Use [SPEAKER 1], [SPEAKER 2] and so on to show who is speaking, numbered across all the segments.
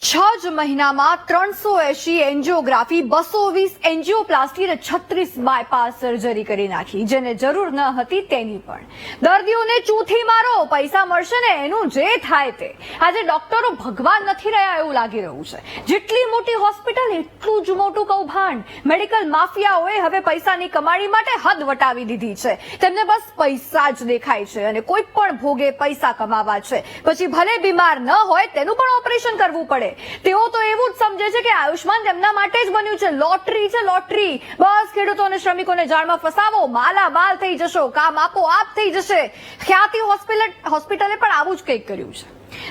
[SPEAKER 1] 6 જ મહિનામાં 380 angiography, 220 angioplasty અને 36 બાયપાસ સર્જરી કરી નાખી, જેને જરૂર ન હતી તેની પણ. દર્દીઓને ચૂથી મારો, પૈસા મળશે ને એનું જે થાય તે. આજે ડોક્ટરો ભગવાન નથી રહ્યા એવું લાગી રહ્યું છે. જેટલી મોટી હોસ્પિટલ એટલું જ મોટું કૌભાંડ. મેડિકલ માફિયાઓએ હવે પૈસાની કમાણી માટે હદ વટાવી દીધી છે. તેમને બસ પૈસા જ દેખાય છે અને કોઈ પણ ભોગે પૈસા કમાવા છે. પછી ભલે બીમાર ન હોય તેનું પણ ઓપરેશન કરવું પડે. તેઓ તો એવું જ સમજે છે કે આયુષ્માન તેમના માટે જ બન્યું છે. લોટરી છે, લોટરી. બસ ખેડૂતો અને શ્રમિકોને જાળમાં ફસાવો, માલામાલ થઈ જશો, કામ આપોઆપ થઈ જશે. ખ્યાતિ હોસ્પિટલે પણ આવું જ કંઈક કર્યું છે.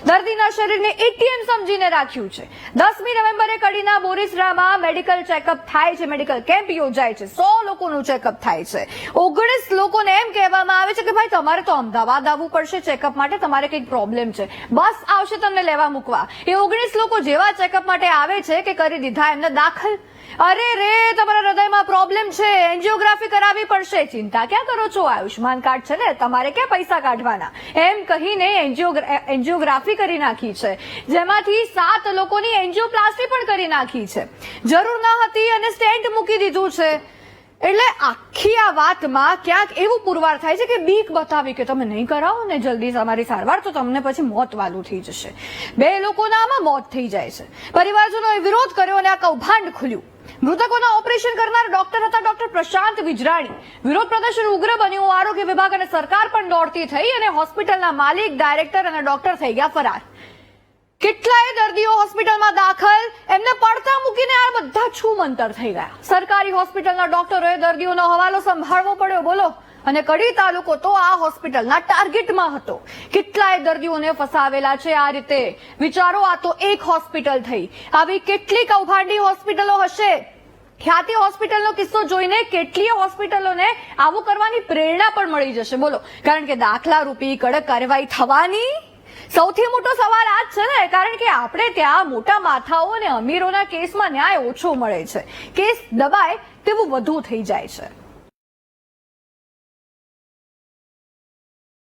[SPEAKER 1] દર્દીના શરીરને એટીએમ સમજીને રાખ્યું છે. 10મી નવેમ્બરે કડીના બોરીસરામાં મેડિકલ ચેકઅપ થાય છે, મેડિકલ કેમ્પ યોજાય છે. 100 લોકોનું ચેકઅપ થાય છે. 19 લોકોને એમ કહેવામાં આવે છે કે ભાઈ તમારે તો અમદાવાદ આવવું પડશે ચેકઅપ માટે, તમારે કંઈક પ્રોબ્લેમ છે, બસ આવશે તમને લેવા મૂકવા. એ 19 લોકો જેવા ચેકઅપ માટે આવે છે કે કરી દીધા એમને દાખલ. અરે રે, તમારા હૃદયમાં પ્રોબ્લેમ છે, એન્જિયોગ્રાફી કરાવવી પડશે. ચિંતા ક્યાં કરો છો, આયુષ્માન કાર્ડ છે ને, તમારે ક્યાં પૈસા કાઢવાના, એમ કહીને એન્જિયોગ્રાફી કરી નાખી છે, જેમાંથી 7 લોકોની એન્જિયોપ્લાસ્ટી પણ કરી નાખી છે. જરૂર ન હતી અને સ્ટેન્ટ મૂકી દીધું છે. એટલે આખી આ વાતમાં ક્યાંક એવું પુરવાર થાય છે કે બીક બતાવી કે તમે નહીં કરાવો ને જલ્દી તમારી સારવાર તો તમને પછી મોત વાલું થઈ જશે. 2 લોકોના આમાં મોત થઈ જાય છે. પરિવારજનોએ વિરોધ કર્યો અને આ કૌભાંડ ખુલ્યું. મૃતકોના ઓપરેશન કરનાર ડોક્ટર હતા ડોક્ટર પ્રશાંત વિજરાણી. વિરોધ પ્રદર્શન ઉગ્ર બન્યું. આરોગ્ય વિભાગ અને સરકાર પણ દોડતી થઈ અને હોસ્પિટલના માલિક, ડાયરેક્ટર અને ડોક્ટર થઈ ગયા ફરાર. કેટલાય દર્દીઓ હોસ્પિટલમાં દાખલ, એમને પડતા મૂકીને આ બધા છૂમંતર થઈ ગયા. સરકારી હોસ્પિટલના ડોક્ટરોએ દર્દીઓનો હવાલો સંભાળવો પડ્યો, બોલો. અને કડી તાલુકો તો આ હોસ્પિટલના ટાર્ગેટમાં હતો. કેટલાય દર્દીઓને ફસાવેલા છે આ રીતે. વિચારો, આ તો એક હોસ્પિટલ થઈ. આવી કેટલી કૌભાંડી હોસ્પિટલો હશે? ખ્યાતિ હોસ્પિટલનો કિસ્સો જોઈને કેટલીય હોસ્પિટલોને આવું કરવાની પ્રેરણા પણ મળી જશે, બોલો. કારણ કે દાખલા રૂપી કડક કાર્યવાહી થવાની. સૌથી મોટો સવાલ આ જ છે ને, કારણ કે આપણે ત્યાં મોટા માથાઓ અને અમીરોના કેસમાં ન્યાય ઓછો મળે છે. કેસ દબાય તેવું વધુ થઈ જાય છે.